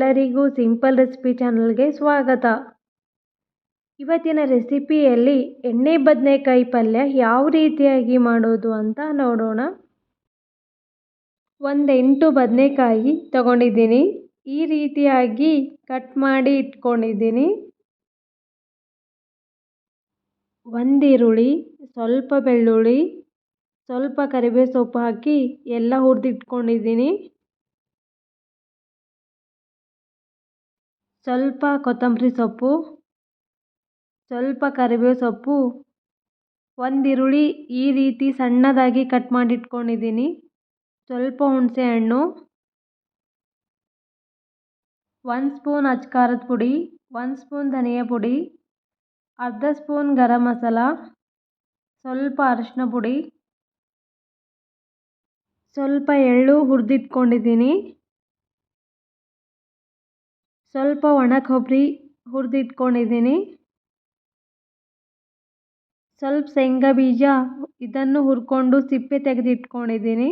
ಎಲ್ಲರಿಗೂ simple recipe ಚಾನಲ್ಗೆ ಸ್ವಾಗತ. ಇವತ್ತಿನ ರೆಸಿಪಿಯಲ್ಲಿ ಎಣ್ಣೆ ಬದನೆಕಾಯಿ ಪಲ್ಯ ಯಾವ ರೀತಿಯಾಗಿ ಮಾಡೋದು ಅಂತ ನೋಡೋಣ. 8 ಬದನೆಕಾಯಿ ತಗೊಂಡಿದ್ದೀನಿ. ಈ ರೀತಿಯಾಗಿ ಕಟ್ ಮಾಡಿ ಇಟ್ಕೊಂಡಿದ್ದೀನಿ. 1 ಈರುಳ್ಳಿ, ಸ್ವಲ್ಪ ಬೆಳ್ಳುಳ್ಳಿ, ಸ್ವಲ್ಪ ಕರಿಬೇವು ಸೊಪ್ಪು ಹಾಕಿ ಎಲ್ಲ ಹುರಿದಿಟ್ಕೊಂಡಿದ್ದೀನಿ. ಸ್ವಲ್ಪ ಕೊತ್ತಂಬರಿ ಸೊಪ್ಪು, ಸ್ವಲ್ಪ ಕರಿಬೇವು ಸೊಪ್ಪು, 1 ಈರುಳ್ಳಿ ಈ ರೀತಿ ಸಣ್ಣದಾಗಿ ಕಟ್ ಮಾಡಿಟ್ಕೊಂಡಿದ್ದೀನಿ. ಸ್ವಲ್ಪ ಹುಣಸೆ ಹಣ್ಣು, 1 ಸ್ಪೂನ್ ಅಚ್ಕಾರದ ಪುಡಿ, 1 ಸ್ಪೂನ್ ಧನಿಯಾ ಪುಡಿ, ಅರ್ಧ ಸ್ಪೂನ್ ಗರಂ ಮಸಾಲ, ಸ್ವಲ್ಪ ಅರಿಶಿನ ಪುಡಿ, ಸ್ವಲ್ಪ ಎಳ್ಳು ಹುರಿದಿಟ್ಕೊಂಡಿದ್ದೀನಿ, ಸ್ವಲ್ಪ ಒಣ ಕೊಬ್ಬರಿ ಹುರಿದಿಟ್ಕೊಂಡಿದ್ದೀನಿ, ಸ್ವಲ್ಪ ಶೇಂಗಾ ಬೀಜ ಇದನ್ನು ಹುರ್ಕೊಂಡು ಸಿಪ್ಪೆ ತೆಗೆದಿಟ್ಕೊಂಡಿದ್ದೀನಿ,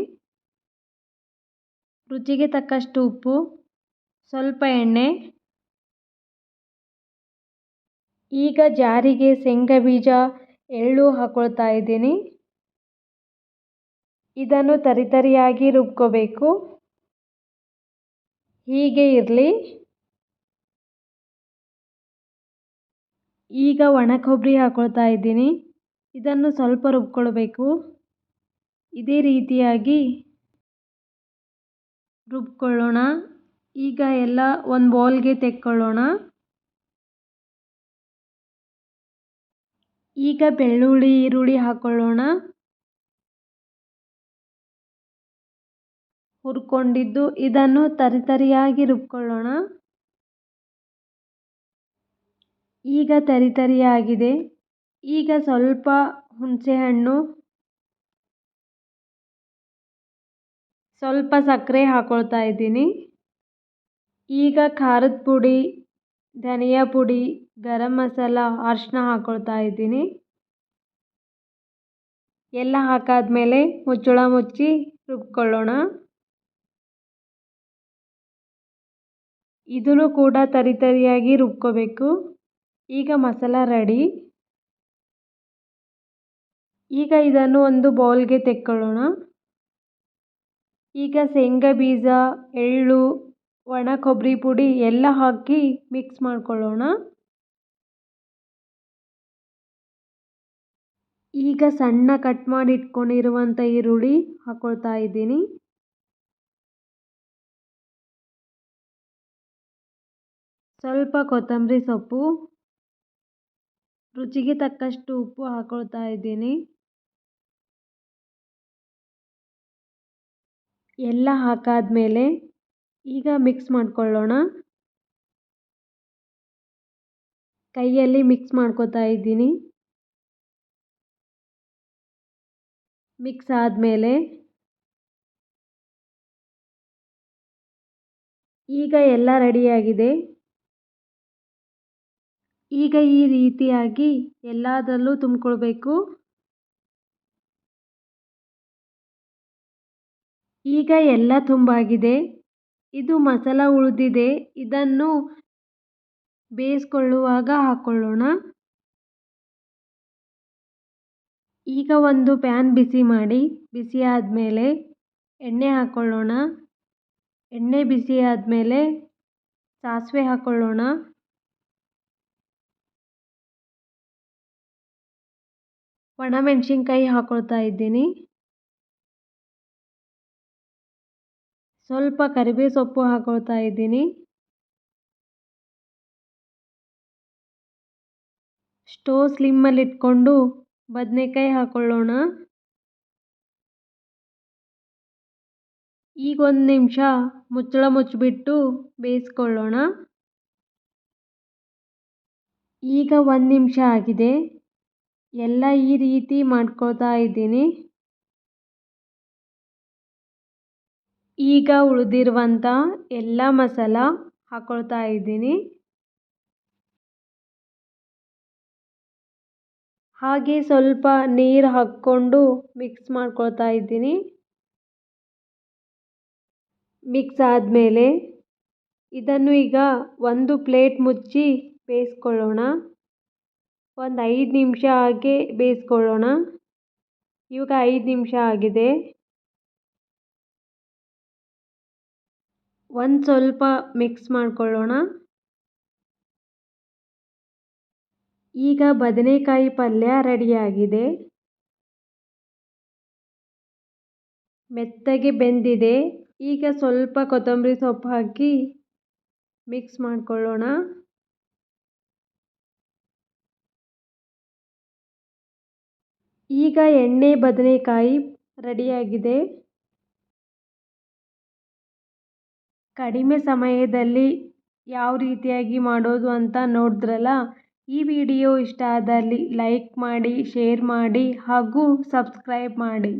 ರುಚಿಗೆ ತಕ್ಕಷ್ಟು ಉಪ್ಪು, ಸ್ವಲ್ಪ ಎಣ್ಣೆ. ಈಗ ಜಾರಿಗೆ ಶೇಂಗಾ ಬೀಜ ಎಳ್ಳು ಹಾಕೊಳ್ತಾ ಇದ್ದೀನಿ. ಇದನ್ನು ತರಿತರಿಯಾಗಿ ರುಬ್ಕೋಬೇಕು. ಹೀಗೆ ಇರಲಿ. ಈಗ ಒಣ ಕೊಬ್ಬರಿ ಹಾಕೊಳ್ತಾ ಇದ್ದೀನಿ. ಇದನ್ನು ಸ್ವಲ್ಪ ರುಬ್ಕೊಳ್ಬೇಕು. ಇದೇ ರೀತಿಯಾಗಿ ರುಬ್ಕೊಳ್ಳೋಣ. ಈಗ ಎಲ್ಲ ಒಂದು ಬೌಲ್ಗೆ ತೆಕ್ಕೊಳ್ಳೋಣ. ಈಗ ಬೆಳ್ಳುಳ್ಳಿ ಈರುಳ್ಳಿ ಹಾಕೊಳ್ಳೋಣ. ಹುರ್ಕೊಂಡಿದ್ದು ಇದನ್ನು ತರಿತರಿಯಾಗಿ ರುಬ್ಕೊಳ್ಳೋಣ. ಈಗ ತರಿತರಿಯಾಗಿದೆ. ಈಗ ಸ್ವಲ್ಪ ಹುಣಸೆ ಹಣ್ಣು, ಸ್ವಲ್ಪ ಸಕ್ಕರೆ ಹಾಕೊಳ್ತಾ ಇದ್ದೀನಿ. ಈಗ ಖಾರದ ಪುಡಿ, ಧನಿಯಾ ಪುಡಿ, ಗರಂ ಮಸಾಲ, ಅರಿಶಿನ ಹಾಕೊಳ್ತಾ ಇದ್ದೀನಿ. ಎಲ್ಲ ಹಾಕಾದ್ಮೇಲೆ ಮುಚ್ಚಳ ಮುಚ್ಚಿ ರುಬ್ಕೊಳ್ಳೋಣ. ಇದನ್ನು ಕೂಡ ತರಿತರಿಯಾಗಿ ರುಬ್ಕೋಬೇಕು. ಈಗ ಮಸಾಲ ರೆಡಿ. ಈಗ ಇದನ್ನು ಒಂದು ಬೌಲ್ಗೆ ತೆಕ್ಕೊಳ್ಳೋಣ. ಈಗ ಶೇಂಗಾ ಬೀಜ, ಎಳ್ಳು, ಒಣ ಕೊಬ್ಬರಿ ಪುಡಿ ಎಲ್ಲ ಹಾಕಿ ಮಿಕ್ಸ್ ಮಾಡ್ಕೊಳ್ಳೋಣ. ಈಗ ಸಣ್ಣ ಕಟ್ ಮಾಡಿ ಇಟ್ಕೊಂಡಿರುವಂಥ ಈರುಳ್ಳಿ ಹಾಕೊಳ್ತಾ ಇದ್ದೀನಿ. ಸ್ವಲ್ಪ ಕೊತ್ತಂಬರಿ ಸೊಪ್ಪು, ರುಚಿಗೆ ತಕ್ಕಷ್ಟು ಉಪ್ಪು ಹಾಕೊಳ್ತಾ ಇದ್ದೀನಿ. ಎಲ್ಲ ಹಾಕಾದ್ಮೇಲೆ ಈಗ ಮಿಕ್ಸ್ ಮಾಡ್ಕೊಳ್ಳೋಣ. ಕೈಯಲ್ಲಿ ಮಿಕ್ಸ್ ಮಾಡ್ಕೊತಾ ಇದ್ದೀನಿ. ಮಿಕ್ಸ್ ಆದಮೇಲೆ ಈಗ ಎಲ್ಲ ರೆಡಿಯಾಗಿದೆ. ಈಗ ಈ ರೀತಿಯಾಗಿ ಎಲ್ಲದರಲ್ಲೂ ತುಂಬಿಕೊಳ್ಬೇಕು. ಈಗ ಎಲ್ಲ ತುಂಬಾಗಿದೆ. ಇದು ಮಸಾಲ ಉಳಿದಿದೆ. ಇದನ್ನು ಬೇಯಿಸ್ಕೊಳ್ಳುವಾಗ ಹಾಕೊಳ್ಳೋಣ. ಈಗ ಒಂದು ಪ್ಯಾನ್ ಬಿಸಿ ಮಾಡಿ, ಬಿಸಿ ಆದಮೇಲೆ ಎಣ್ಣೆ ಹಾಕೊಳ್ಳೋಣ. ಎಣ್ಣೆ ಬಿಸಿ ಆದಮೇಲೆ ಸಾಸಿವೆ ಹಾಕೊಳ್ಳೋಣ. ಒಣಮೆಣಸಿನ್ಕಾಯಿ ಹಾಕೊಳ್ತಾ ಇದ್ದೀನಿ. ಸ್ವಲ್ಪ ಕರಿಬೇವು ಸೊಪ್ಪು ಹಾಕೊಳ್ತಾ ಇದ್ದೀನಿ. ಸ್ಟವ್ ಸ್ಲಿಮ್ಮಲ್ಲಿ ಇಟ್ಕೊಂಡು ಬದನೆಕಾಯಿ ಹಾಕೊಳ್ಳೋಣ. ಈಗ 1 ನಿಮಿಷ ಮುಚ್ಚಳ ಮುಚ್ಚಿಬಿಟ್ಟು ಬೇಯಿಸ್ಕೊಳ್ಳೋಣ. ಈಗ 1 ನಿಮಿಷ ಆಗಿದೆ. ಎಲ್ಲ ಈ ರೀತಿ ಮಾಡ್ಕೊಳ್ತಾ ಇದ್ದೀನಿ. ಈಗ ಉಳಿದಿರುವಂಥ ಎಲ್ಲ ಮಸಾಲ ಹಾಕೊಳ್ತಾ ಇದ್ದೀನಿ. ಹಾಗೆ ಸ್ವಲ್ಪ ನೀರು ಹಾಕ್ಕೊಂಡು ಮಿಕ್ಸ್ ಮಾಡ್ಕೊಳ್ತಾ ಇದ್ದೀನಿ. ಮಿಕ್ಸ್ ಆದಮೇಲೆ ಇದನ್ನು ಈಗ ಒಂದು ಪ್ಲೇಟ್ ಮುಚ್ಚಿ ಬೇಯಿಸ್ಕೊಳ್ಳೋಣ. ಒಂದು 5 ನಿಮಿಷ ಹಾಗೆ ಬೇಯಿಸ್ಕೊಳ್ಳೋಣ. ಇವಾಗ 5 ನಿಮಿಷ ಆಗಿದೆ. ಒಂದು ಸ್ವಲ್ಪ ಮಿಕ್ಸ್ ಮಾಡ್ಕೊಳ್ಳೋಣ. ಈಗ ಬದನೆಕಾಯಿ ಪಲ್ಯ ರೆಡಿಯಾಗಿದೆ. ಮೆತ್ತಗೆ ಬೆಂದಿದೆ. ಈಗ ಸ್ವಲ್ಪ ಕೊತ್ತಂಬರಿ ಸೊಪ್ಪು ಹಾಕಿ ಮಿಕ್ಸ್ ಮಾಡ್ಕೊಳ್ಳೋಣ. ಈಗ ಎಣ್ಣೆ ಬದನೆಕಾಯಿ ರೆಡಿಯಾಗಿದೆ. ಕಡಿಮೆ ಸಮಯದಲ್ಲಿ ಯಾವ ರೀತಿಯಾಗಿ ಮಾಡೋದು ಅಂತ ನೋಡಿದ್ರಲ್ಲ. ಈ ವಿಡಿಯೋ ಇಷ್ಟ ಆದಲ್ಲಿ ಲೈಕ್ ಮಾಡಿ, ಶೇರ್ ಮಾಡಿ ಹಾಗೂ ಸಬ್ಸ್ಕ್ರೈಬ್ ಮಾಡಿ.